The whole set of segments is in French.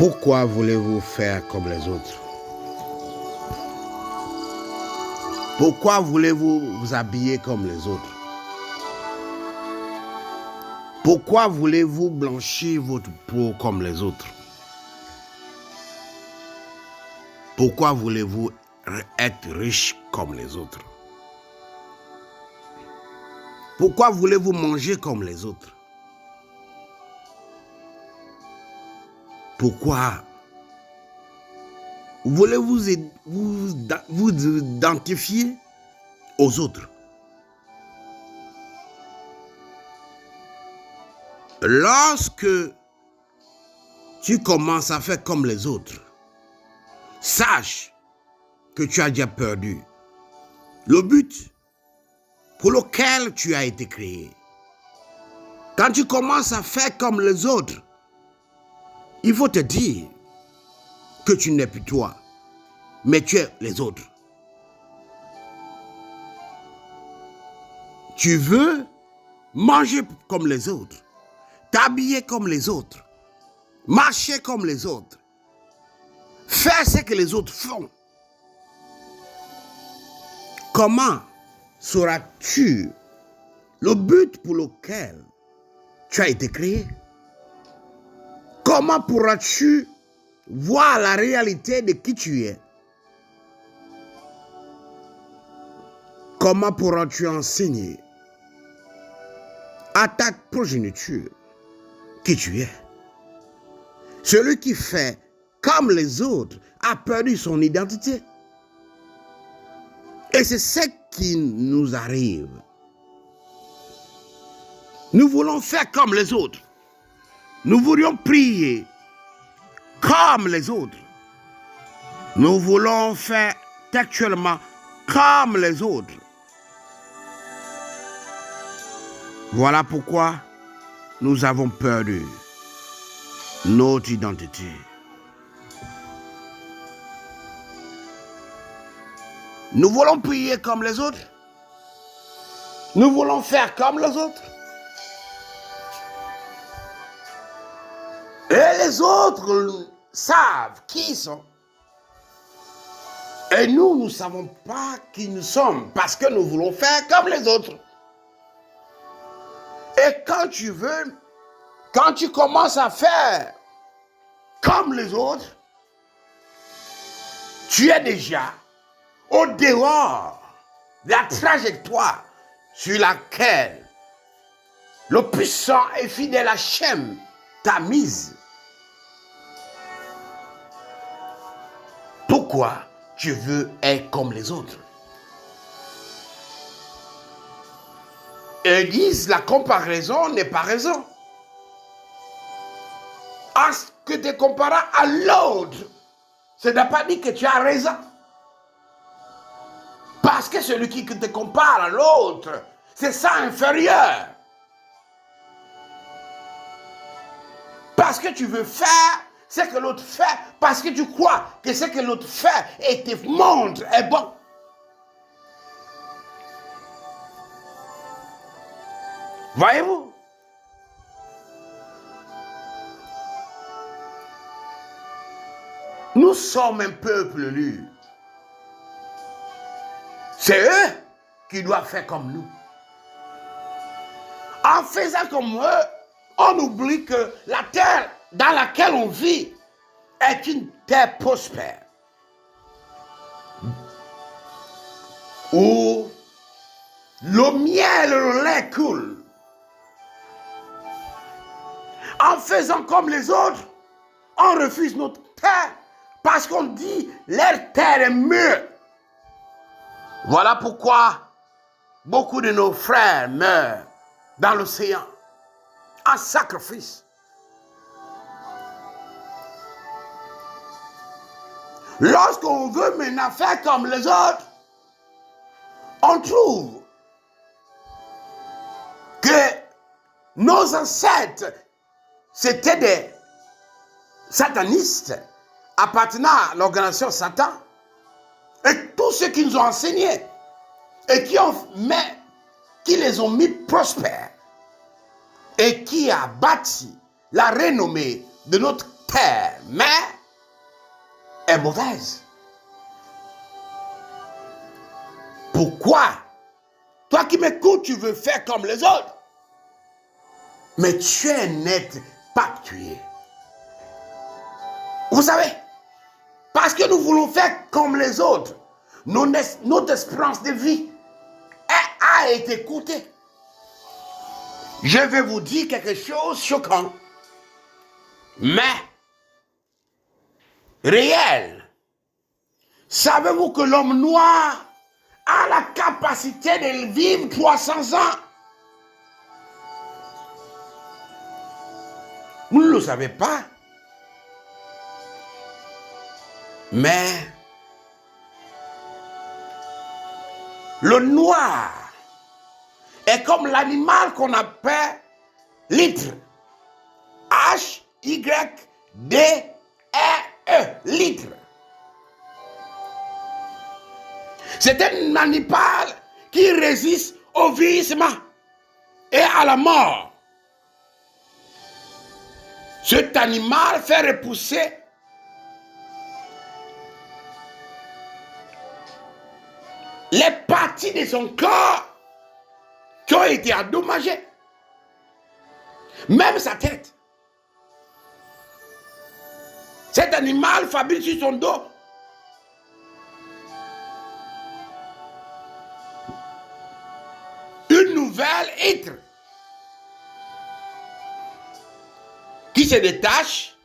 Pourquoi voulez-vous faire comme les autres? Pourquoi voulez-vous vous habiller comme les autres? Pourquoi voulez-vous blanchir votre peau comme les autres? Pourquoi voulez-vous être riche comme les autres? Pourquoi voulez-vous manger comme les autres? Pourquoi voulez-vous vous identifier aux autres? Lorsque tu commences à faire comme les autres, sache que tu as déjà perdu le but pour lequel tu as été créé. Quand tu commences à faire comme les autres, il faut te dire que tu n'es plus toi, mais tu es les autres. Tu veux manger comme les autres, t'habiller comme les autres, marcher comme les autres, faire ce que les autres font. Comment sauras-tu le but pour lequel tu as été créé? Comment pourras-tu voir la réalité de qui tu es? Comment pourras-tu enseigner à ta progéniture qui tu es? Celui qui fait comme les autres a perdu son identité. Et c'est ce qui nous arrive. Nous voulons faire comme les autres. Nous voulions prier comme les autres. Nous voulons faire textuellement comme les autres. Voilà pourquoi nous avons perdu notre identité. Nous voulons prier comme les autres. Nous voulons faire comme les autres. Et les autres savent qui ils sont. Et nous ne savons pas qui nous sommes parce que nous voulons faire comme les autres. Et quand tu commences à faire comme les autres, tu es déjà au dehors de la trajectoire sur laquelle le puissant et fidèle Hachem t'a mise. Pourquoi tu veux être comme les autres? Ils disent la comparaison n'est pas raison. À ce que tu te compares à l'autre, ça n'a pas dit que tu as raison. Parce que celui qui te compare à l'autre, c'est ça inférieur. Parce que tu veux faire ce que l'autre fait, parce que tu crois que ce que l'autre fait et te montre est bon. Voyez-vous? Nous sommes un peuple élu. C'est eux qui doivent faire comme nous. En faisant comme eux, on oublie que la terre dans laquelle on vit est une terre prospère. Où le miel et le lait coulent. En faisant comme les autres, on refuse notre terre parce qu'on dit leur terre est mieux. Voilà pourquoi beaucoup de nos frères meurent dans l'océan en sacrifice. Lorsqu'on veut maintenant faire comme les autres, on trouve que nos ancêtres, c'était des satanistes appartenant à l'organisation Satan. Et tous ceux qui nous ont enseignés et qui les ont mis prospères et qui a bâti la renommée de notre ta mère est mauvaise. Pourquoi? Toi qui m'écoutes, tu veux faire comme les autres. Mais tu es un être particulier. Vous savez, parce que nous voulons faire comme les autres, notre espérance de vie a été coûtée. Je vais vous dire quelque chose de choquant, mais réel. Savez-vous que l'homme noir a la capacité de vivre 300 ans? Vous ne le savez pas. Mais le noir est comme l'animal qu'on appelle l'hydre. H-Y-D-R-E, l'hydre. C'est un animal qui résiste au vieillissement et à la mort. Cet animal fait repousser les parties de son corps qui ont été endommagées. Même sa tête. Cet animal fabrique sur son dos une nouvelle hydre qui se détache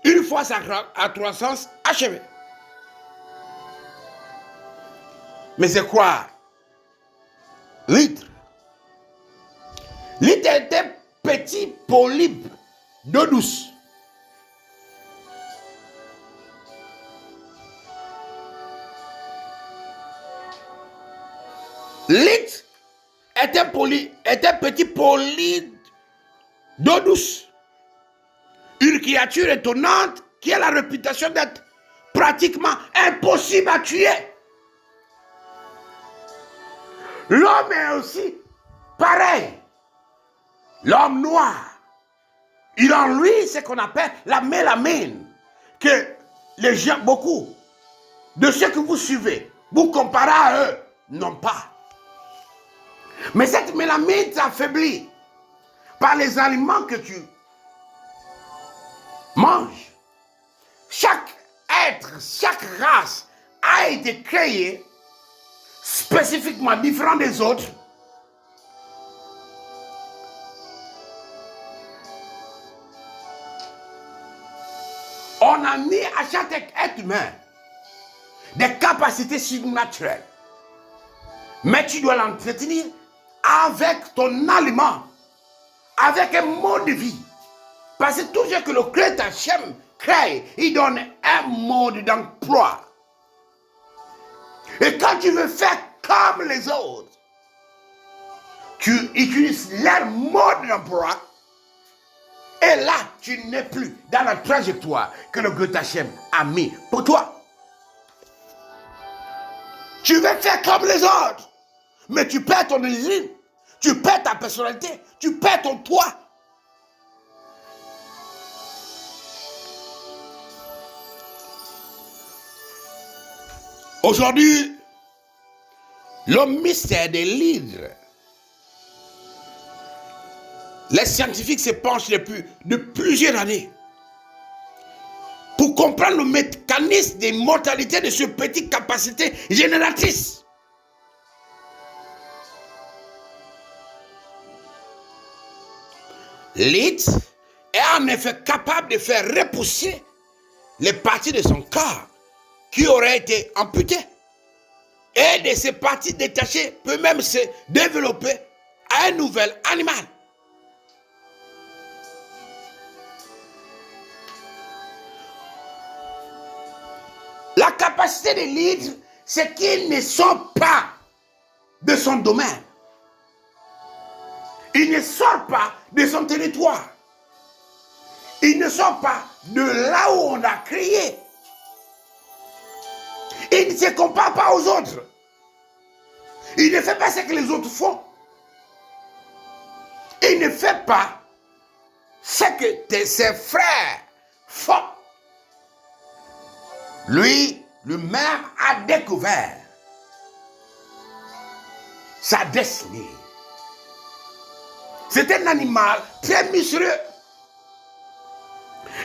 une fois sa croissance achevée. Mais c'est quoi l'hydre? L'hydre est un petit polype d'eau douce. L'hydre est un petit polype d'eau douce. Une créature étonnante qui a la réputation d'être pratiquement impossible à tuer. L'homme est aussi pareil. L'homme noir, il a en lui ce qu'on appelle la mélamine, que les gens, beaucoup de ceux que vous suivez, vous comparez à eux, n'ont pas. Mais cette mélamine s'affaiblit par les aliments que tu manges. Chaque être, chaque race a été créée spécifiquement différent des autres. On a mis à chaque être humain des capacités surnaturelles. Mais tu dois l'entretenir avec ton aliment, avec un mode de vie. Parce que tout ce que le Créateur Hachem crée, il donne un mode d'emploi. Et quand tu veux faire comme les autres, tu utilises leur mode d'emploi. Et là, tu n'es plus dans la trajectoire que le Créateur Hachem a mis pour toi. Tu veux faire comme les autres, mais tu perds ton origine, tu perds ta personnalité, tu perds ton toi. Aujourd'hui, le mystère de l'hydre. Les scientifiques se penchent depuis plusieurs années pour comprendre le mécanisme de mortalité de cette petite capacité génératrice. L'hydre est en effet capable de faire repousser les parties de son corps qui auraient été amputées. Et de ces parties détachées peut même se développer à un nouvel animal. La capacité de l'hydre, c'est qu'il ne sort pas de son domaine. Il ne sort pas de son territoire. Il ne sort pas de là où on a créé. Il ne se compare pas aux autres. Il ne fait pas ce que les autres font. Il ne fait pas ce que ses frères faux. Lui-même a découvert sa destinée. C'est un animal très mystérieux.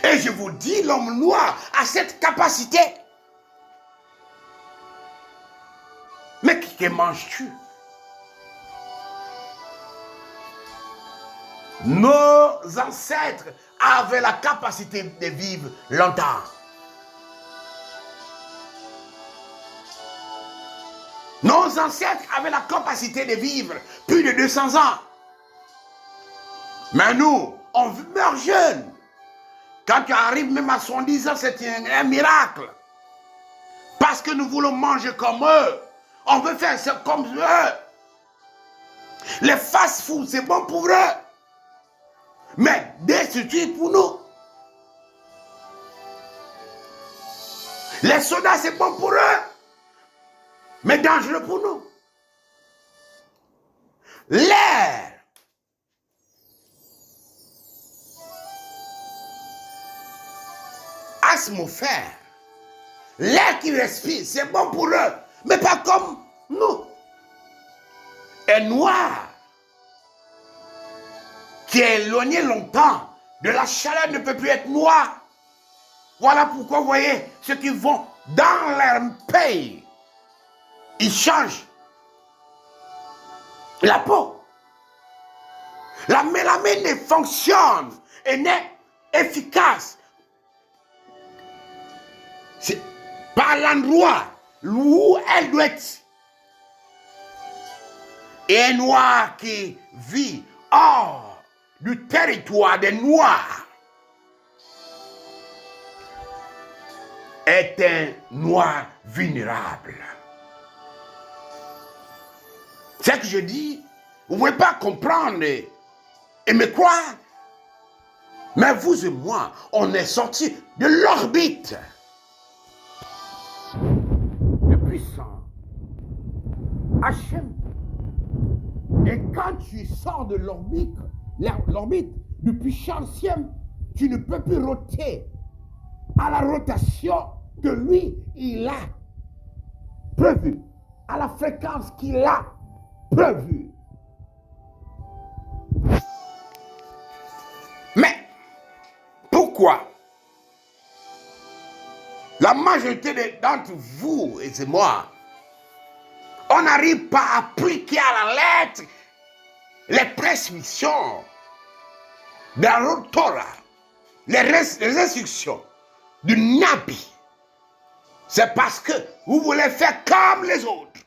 Et je vous dis, l'homme noir a cette capacité. Mais que manges-tu? Nos ancêtres avaient la capacité de vivre longtemps. Nos ancêtres avaient la capacité de vivre plus de 200 ans. Mais nous, on meurt jeune. Quand tu arrives même à 70 ans, c'est un miracle. Parce que nous voulons manger comme eux. On veut faire ça comme eux. Les fast-food, c'est bon pour eux. Mais destructif pour nous. Les sodas, c'est bon pour eux. Mais dangereux pour nous. L'air. Atmosphère. L'air qu'ils respirent, c'est bon pour eux. Mais pas comme nous. Et noir. Qui est éloigné longtemps de la chaleur ne peut plus être noir. Voilà pourquoi vous voyez ceux qui vont dans leur pays. Ils changent la peau. La mélamine fonctionne et n'est efficace. C'est par l'endroit où elle doit être. Et un noir qui vit hors du territoire des noirs est un noir vulnérable. C'est ce que je dis, vous ne pouvez pas comprendre et me croire. Mais vous et moi, on est sortis de l'orbite. Le puissant Hachem. Et quand tu sors de l'orbite du puissant ciel, tu ne peux plus roter à la rotation que lui, il a prévue, à la fréquence qu'il a prévue. Mais pourquoi la majorité d'entre vous et c'est moi, on n'arrive pas à appliquer à la lettre les prescriptions de la Torah, les instructions du Nabi? C'est parce que vous voulez faire comme les autres.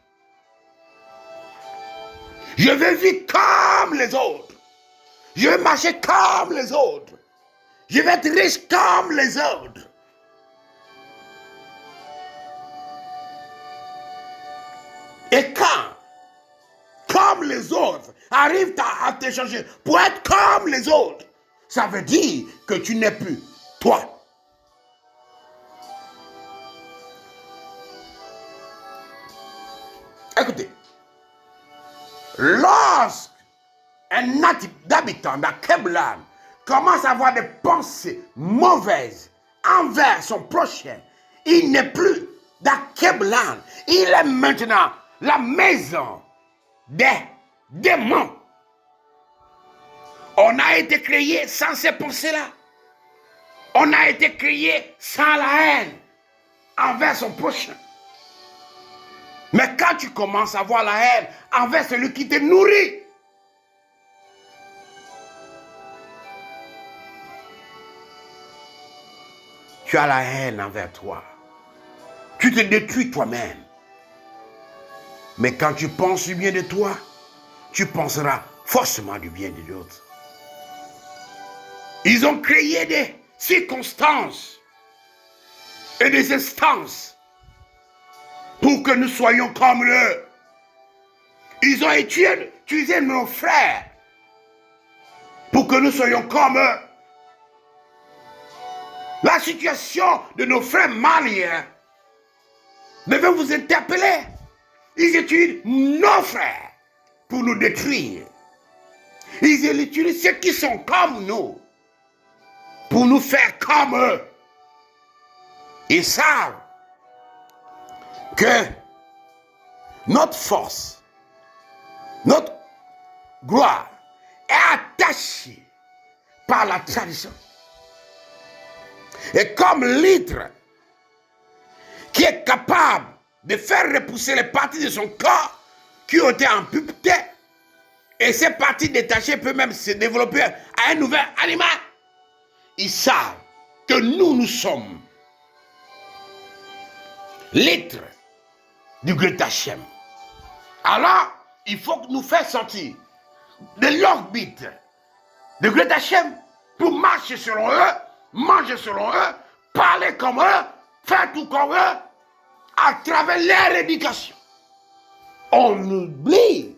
Je veux vivre comme les autres. Je veux marcher comme les autres. Je veux être riche comme les autres. Et quand, comme les autres, arrivent à te changer pour être comme les autres, ça veut dire que tu n'es plus toi. Écoutez, lorsqu'un habitant d'Akeblan commence à avoir des pensées mauvaises envers son prochain, il n'est plus d'Akeblan, il est maintenant la maison des démons. On a été créé sans ces pensées-là. On a été créé sans la haine envers son prochain. Mais quand tu commences à avoir la haine envers celui qui te nourrit, tu as la haine envers toi. Tu te détruis toi-même. Mais quand tu penses du bien de toi, tu penseras forcément du bien de l'autre. Ils ont créé des circonstances et des instances pour que nous soyons comme eux. Ils ont utilisé nos frères pour que nous soyons comme eux. La situation de nos frères maliens devait vous interpeller. Ils utilisent nos frères pour nous détruire. Ils utilisent ceux qui sont comme nous pour nous faire comme eux. Ils savent que notre force, notre gloire est attachée par la tradition. Et comme l'hydre qui est capable de faire repousser les parties de son corps qui ont été amputées, et ces parties détachées peuvent même se développer à un nouvel animal, ils savent que nous sommes l'être du Great Hachem. Alors, il faut que nous fassions sortir de l'orbite du Great Hachem pour marcher selon eux, manger selon eux, parler comme eux, faire tout comme eux, à travers leur éducation. On oublie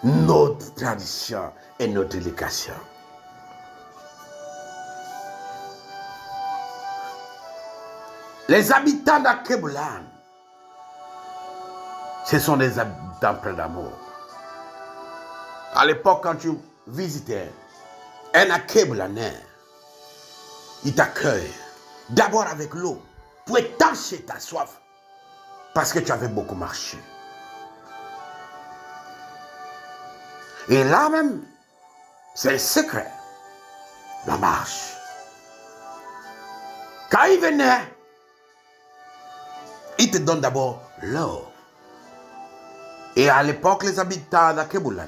notre tradition et notre éducation. Les habitants d'Akeboulan, ce sont des habitants pleins d'amour. À l'époque, quand tu visitais un Akeboulanais, il t'accueille d'abord avec l'eau pour étancher ta soif parce que tu avais beaucoup marché. Et là même, c'est un secret, la marche. Quand il venait, il te donne d'abord l'eau. Et à l'époque, les habitants d'Akeboulan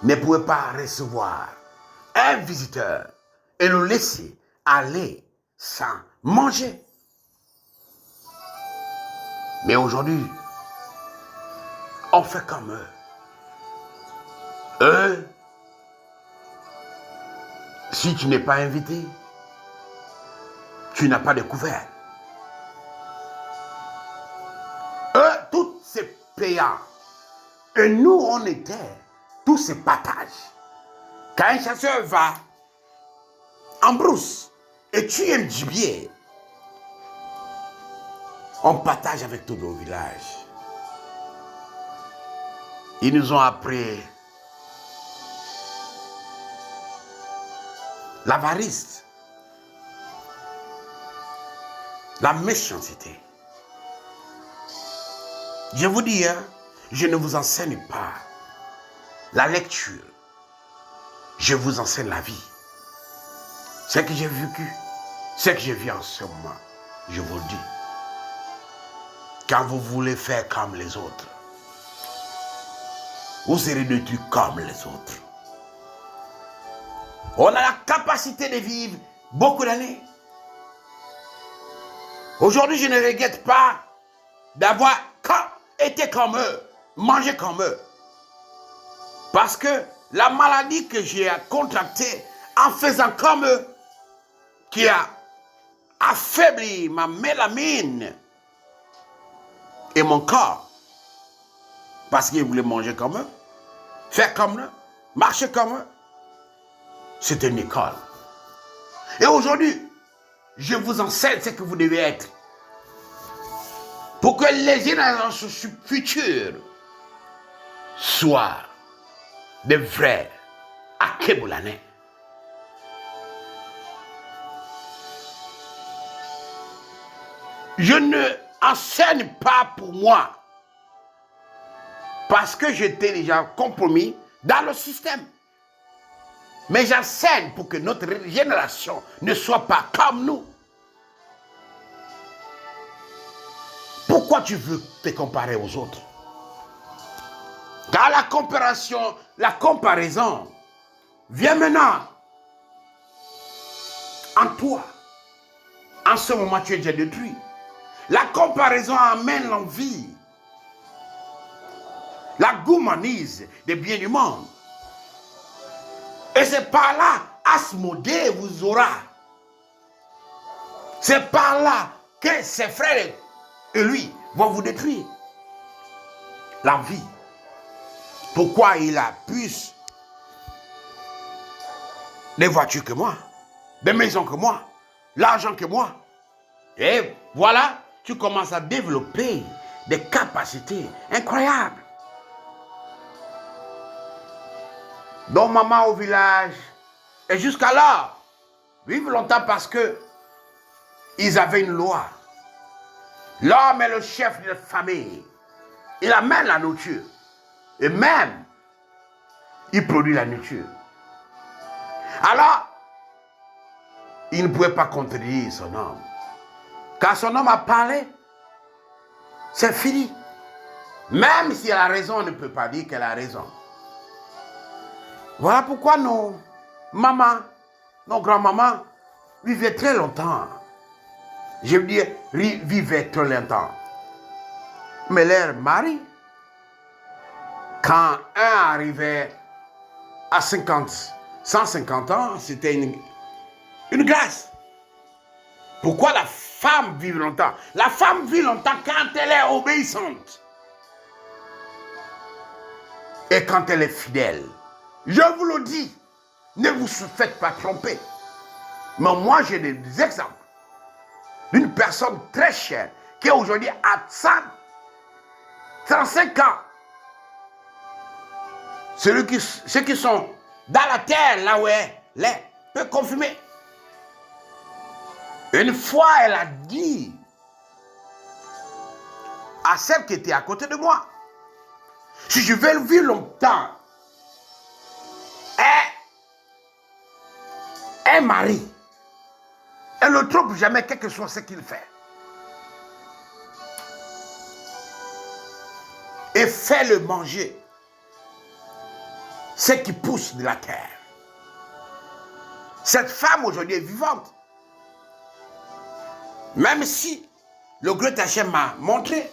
ne pouvaient pas recevoir un visiteur et le laisser aller sans manger. Mais aujourd'hui, on fait comme eux. Eux, si tu n'es pas invité, tu n'as pas de couvert. Eux, tout c'est payant. Et nous, on était, tout se partage. Quand un chasseur va en brousse et tue un gibier, on partage avec tout le village. Ils nous ont appris l'avarice, la méchanceté. Je vous dis, je ne vous enseigne pas la lecture. Je vous enseigne la vie. Ce que j'ai vécu, ce que je vis en ce moment, je vous le dis. Quand vous voulez faire comme les autres, vous serez détruits comme les autres. On a la capacité de vivre beaucoup d'années. Aujourd'hui, je ne regrette pas d'avoir été comme eux, mangé comme eux. Parce que la maladie que j'ai contractée en faisant comme eux, qui a affaibli ma mélamine et mon corps, parce qu'ils voulaient manger comme eux, faire comme eux, marcher comme eux, c'était une école. Et aujourd'hui, je vous enseigne ce que vous devez être. Pour que les générations futures soient des vrais Akeboulanais. Je ne enseigne pas pour moi parce que j'étais déjà compromis dans le système. Mais j'enseigne pour que notre génération ne soit pas comme nous. Pourquoi tu veux te comparer aux autres? Car la comparaison vient maintenant en toi. En ce moment, tu es déjà détruit. La comparaison amène l'envie, la gourmandise des biens du monde. Et c'est par là, Asmodée vous aura. C'est par là que ses frères et lui vont vous détruire. La vie. Pourquoi il a plus de voitures que moi, des maisons que moi, l'argent que moi. Et voilà, tu commences à développer des capacités incroyables. Donc maman au village, et jusqu'alors, vivent longtemps parce que ils avaient une loi. L'homme est le chef de la famille. Il amène la nourriture. Et même, il produit la nourriture. Alors, il ne pouvait pas contredire son homme. Quand son homme a parlé, c'est fini. Même si elle a raison, on ne peut pas dire qu'elle a raison. Voilà pourquoi nos mamans, nos grands-mamans vivaient très longtemps. Je veux dire, vivaient très longtemps. Mais leur mari, quand un arrivait à 150 ans, c'était une grâce. Pourquoi la femme vit longtemps? La femme vit longtemps quand elle est obéissante. Et quand elle est fidèle. Je vous le dis, ne vous faites pas tromper. Mais moi, j'ai des exemples d'une personne très chère qui aujourd'hui a 135 ans. Ceux qui sont dans la terre, là où elle est, peuvent confirmer. Une fois, elle a dit à celle qui était à côté de moi, si je veux vivre longtemps, un mari, elle ne trompe jamais, quel que soit ce qu'il fait. Et fais-le manger ce qui pousse de la terre. Cette femme aujourd'hui est vivante. Même si le Grand Hachem m'a montré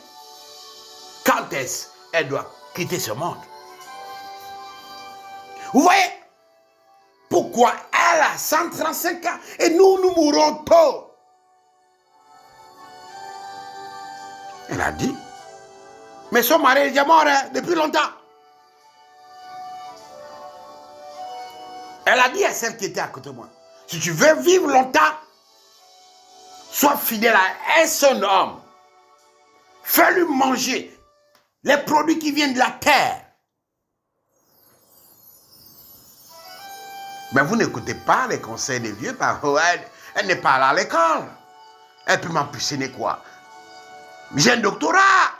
quand est-ce elle doit quitter ce monde. Vous voyez pourquoi elle a 135 ans et nous mourrons tôt. Elle a dit, mais son mari est déjà mort depuis longtemps. Elle a dit à celle qui était à côté de moi, si tu veux vivre longtemps, sois fidèle à un seul homme. Fais-lui manger les produits qui viennent de la terre. Mais vous n'écoutez pas les conseils des vieux, parce qu'elle n'est pas allée à l'école. Elle peut m'empêcher quoi? J'ai un doctorat.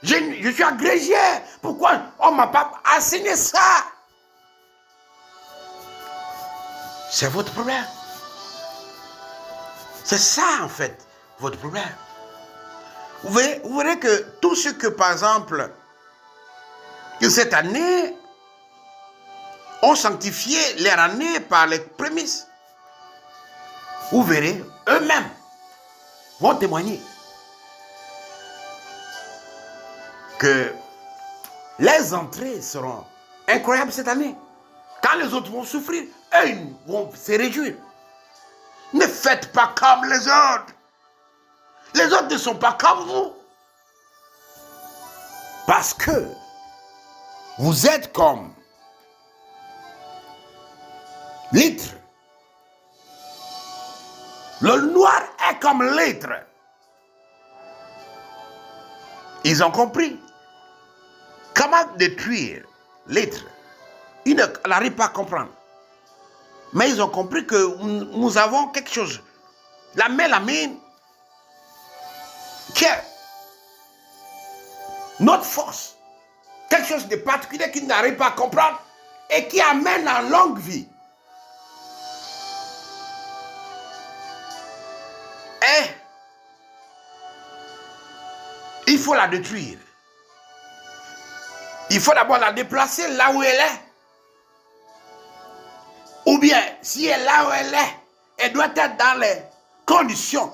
Je suis agrégé. Pourquoi on ne m'a pas enseigné ça? C'est votre problème. C'est ça, en fait, votre problème. Vous verrez que tout ce que, par exemple, que cette année, ont sanctifié leur année par les prémices. Vous verrez, eux-mêmes vont témoigner que les entrées seront incroyables cette année. Quand les autres vont souffrir, eux ils vont se réjouir. Ne faites pas comme les autres. Les autres ne sont pas comme vous. Parce que vous êtes comme l'huître. Le noir est comme l'huître. Ils ont compris comment détruire l'huître. Ils n'arrivent pas à comprendre. Mais ils ont compris que nous avons quelque chose. La mélamine, qui est notre force. Quelque chose de particulier qu'ils n'arrivent pas à comprendre et qui amène à longue vie. Et il faut la détruire. Il faut d'abord la déplacer là où elle est. Ou bien, si elle est là où elle est, elle doit être dans les conditions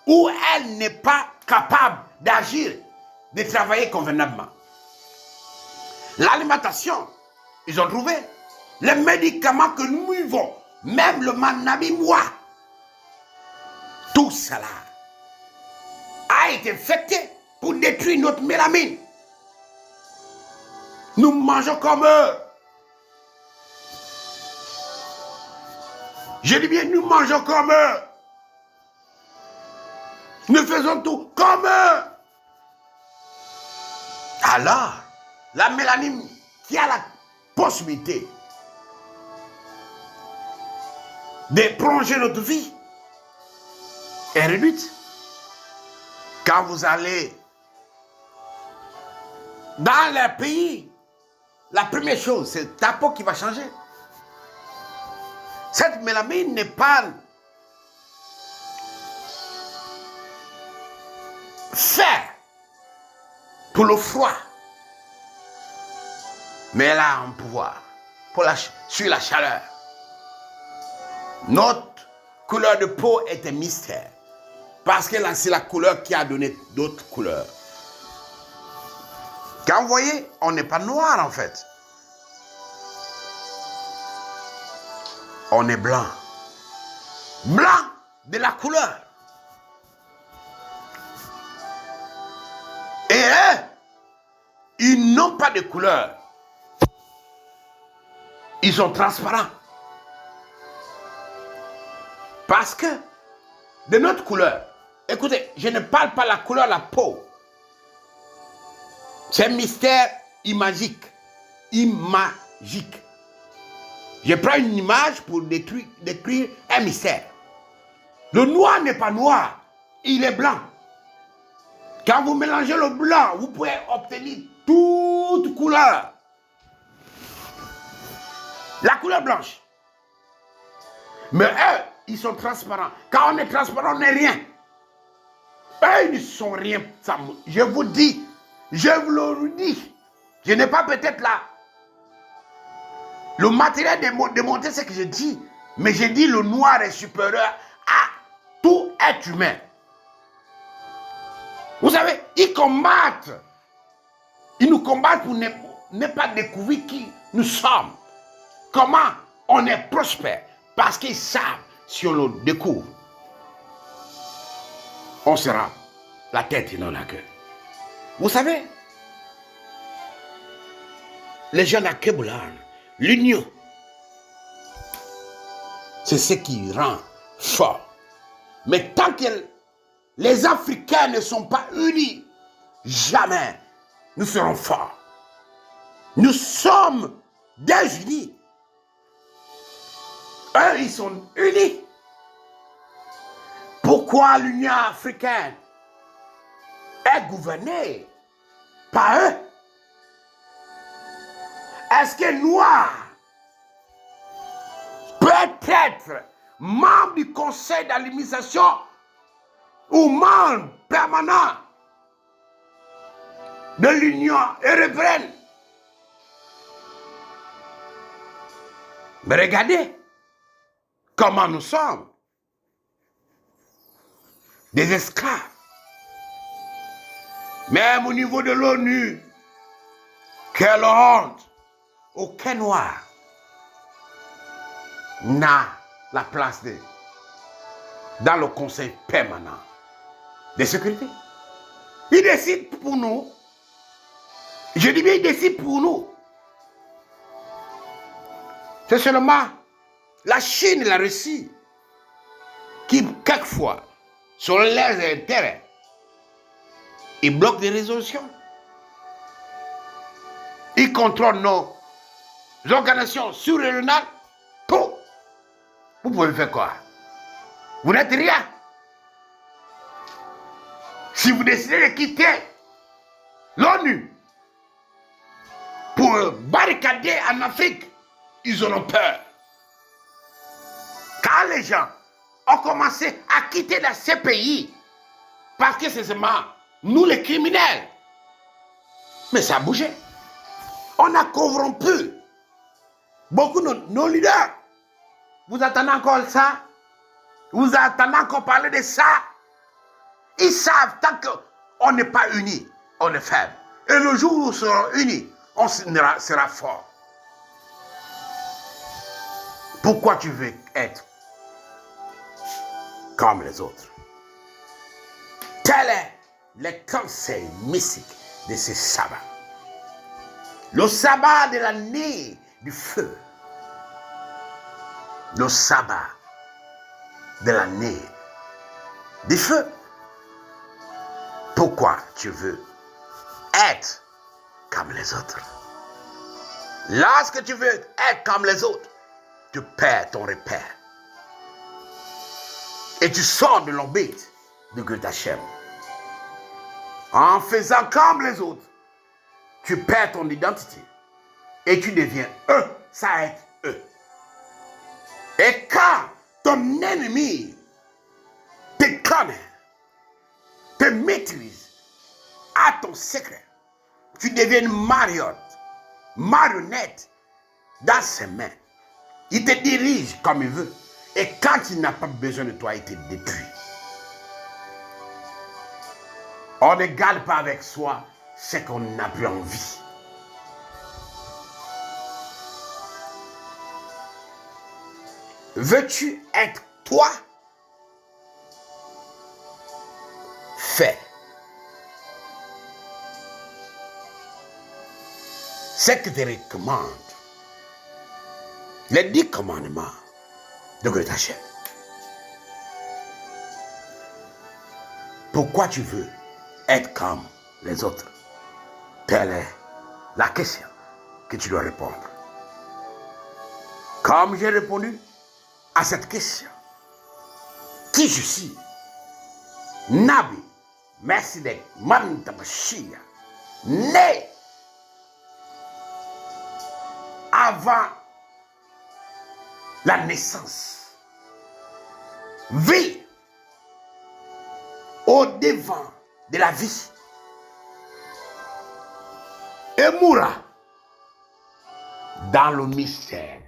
où elle n'est pas capable d'agir, de travailler convenablement. L'alimentation, ils ont trouvé. Les médicaments que nous buvons, même le manabimois, tout cela a été fait pour détruire notre mélamine. Nous mangeons comme eux. Je dis bien, nous mangeons comme eux. Nous faisons tout comme eux. Alors, la mélanine qui a la possibilité de prolonger notre vie est réduite. Quand vous allez dans les pays, la première chose, c'est ta peau qui va changer. Cette mélamine n'est pas faite pour le froid, mais elle a un pouvoir sur la chaleur. Notre couleur de peau est un mystère, parce que c'est la couleur qui a donné d'autres couleurs. Quand vous voyez, on n'est pas noir en fait. On est blanc. Blanc de la couleur. Et eux, ils n'ont pas de couleur. Ils sont transparents. Parce que de notre couleur, écoutez, je ne parle pas de la couleur de la peau. C'est un mystère imagique. Imagique. Je prends une image pour décrire un mystère. Le noir n'est pas noir, il est blanc. Quand vous mélangez le blanc, vous pouvez obtenir toute couleur. La couleur blanche. Mais eux, ils sont transparents. Quand on est transparent, on n'est rien. Eux, ils ne sont rien. Je vous dis, je vous le dis. Je n'ai pas peut-être là le matériel de démontrer ce que je dis. Mais je dis le noir est supérieur à tout être humain. Vous savez, ils combattent. Ils nous combattent pour ne pas découvrir qui nous sommes. Comment on est prospère. Parce qu'ils savent, si on le découvre, on sera la tête et non la queue. Vous savez, les gens à Kéboulan, l'union, c'est ce qui rend fort. Mais tant que les Africains ne sont pas unis, jamais nous serons forts. Nous sommes désunis. Eux, ils sont unis. Pourquoi l'Union africaine est gouvernée par eux? Est-ce que Noir peut être membre du conseil d'administration ou membre permanent de l'Union européenne? Mais regardez comment nous sommes des esclaves. Même au niveau de l'ONU, quelle honte! Aucun noir n'a la place dans le conseil permanent de sécurité. Il décide pour nous. Je dis bien, il décide pour nous. C'est seulement la Chine et la Russie qui, quelquefois, sur leurs intérêts, ils bloquent des résolutions. Ils contrôlent nos organisations sur-régionales. Vous pouvez faire quoi? Vous n'êtes rien. Si vous décidez de quitter l'ONU pour barricader en Afrique, ils en ont peur. Quand les gens ont commencé à quitter ces pays, parce que c'est seulement nous les criminels, mais ça a bougé. On a corrompu beaucoup de nos leaders. Vous attendez encore ça? Vous attendez encore parler de ça? Ils savent, tant qu'on n'est pas unis, on est faible. Et le jour où nous serons unis, on sera fort. Pourquoi tu veux être comme les autres? Tel est le conseil mystique de ce sabbat. Le sabbat de l'année du feu. Le sabbat de l'année du feu. Pourquoi tu veux être comme les autres? Lorsque tu veux être comme les autres, tu perds ton repère. Et tu sors de l'orbite de Götachem. En faisant comme les autres, tu perds ton identité. Et tu deviens eux, ça va être eux. Et quand ton ennemi te connaît, te maîtrise, à ton secret, tu deviens une marionnette dans ses mains. Il te dirige comme il veut. Et quand il n'a pas besoin de toi, il te détruit. On ne garde pas avec soi ce qu'on n'a plus envie. Veux-tu être toi? Fais. Ce que te recommande, les 10 commandements de Götachem. Pourquoi tu veux être comme les autres? Telle est la question que tu dois répondre. Comme j'ai répondu à cette question, qui je suis? Nabi Melchizedek Mantabashia, né avant la naissance, vit au devant de la vie et mourra dans le mystère